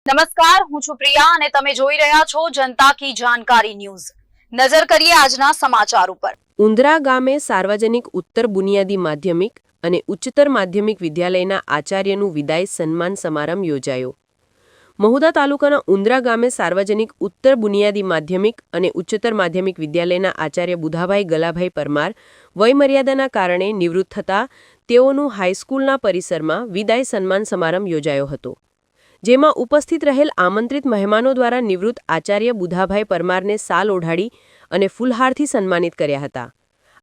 નમસ્કાર, હું છું પ્રિયા અને તમે જોઈ રહ્યા છો જનતા કી જાણકારી ન્યૂઝ। નજર કરીએ આજના સમાચાર ઉપર। ઉંદરા ગામે સાર્વજનિક ઉત્તર બુનિયાદી માધ્યમિક અને ઉચ્ચતર માધ્યમિક વિદ્યાલયના આચાર્યનું વિદાય સન્માન સમારંભ યોજાયો। મહુધા તાલુકાના ઉંદરા ગામે સાર્વજનિક ઉત્તર બુનિયાદી માધ્યમિક અને ઉચ્ચતર માધ્યમિક વિદ્યાલયના આચાર્ય બુધાભાઈ ગલાભાઈ પરમાર વયમર્યાદાના કારણે નિવૃત્ત થતા તેઓનું હાઈસ્કૂલના પરિસરમાં વિદાય સન્માન સમારંભ યોજાયો હતો, જેમાં ઉપસ્થિત રહેલ આમંત્રિત મહેમાનો દ્વારા નિવૃત્ત આચાર્ય બુધાભાઈ પરમારને સાલ ઓઢાડી અને ફૂલહારથી સન્માનિત કર્યા હતા।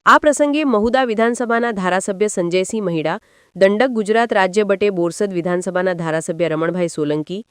આ પ્રસંગે મહુધા વિધાનસભાના ધારાસભ્ય સંજયસિંહ મહિડા, દંડક ગુજરાત રાજ્ય બટે બોરસદ વિધાનસભાના ધારાસભ્ય રમણભાઈ સોલંકી,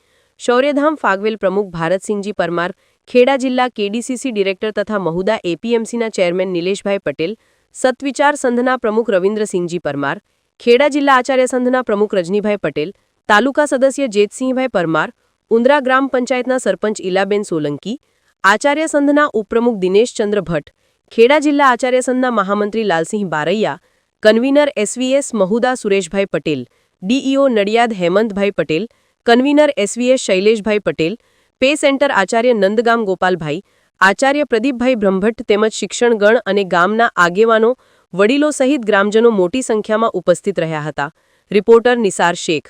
શૌર્યધામ ફાગવેલ પ્રમુખ ભારતસિંહજી પરમાર, ખેડા જિલ્લા કેડીસીસી ડિરેક્ટર તથા મહુધા એપીએમસીના ચેરમેન નિલેશભાઈ પટેલ, સત્વિચાર સંઘના પ્રમુખ રવિન્દ્રસિંહજી પરમાર, ખેડા જિલ્લા આચાર્ય સંઘના પ્રમુખ રજનીભાઈ પટેલ, તાલુકા સદસ્ય જેતસિંહભાઈ પરમાર, ઉંદરા ગ્રામ પંચાયતના સરપંચ ઇલાબેન સોલંકી, આચાર્ય સંઘના ઉપપ્રમુખ દિનેશચંદ્ર ભટ્ટ, ખેડા જિલ્લા આચાર્ય સંઘના મહામંત્રી Lalsinh Baraiya, convener SVS Mahudha Sureshbhai Patel, DEO Nadiad Hemantbhai Patel, convener SVS Shaileshbhai Patel, pay centre આચાર્ય નંદગામ ગોપાલભાઈ, આચાર્ય પ્રદીપભાઈ બ્રહ્મભટ્ટ તેમજ શિક્ષણગણ અને ગામના આગેવાનો, વડીલો સહિત ગ્રામજનો મોટી સંખ્યામાં ઉપસ્થિત રહ્યા હતા। રિપોર્ટર નિસાર શેખ।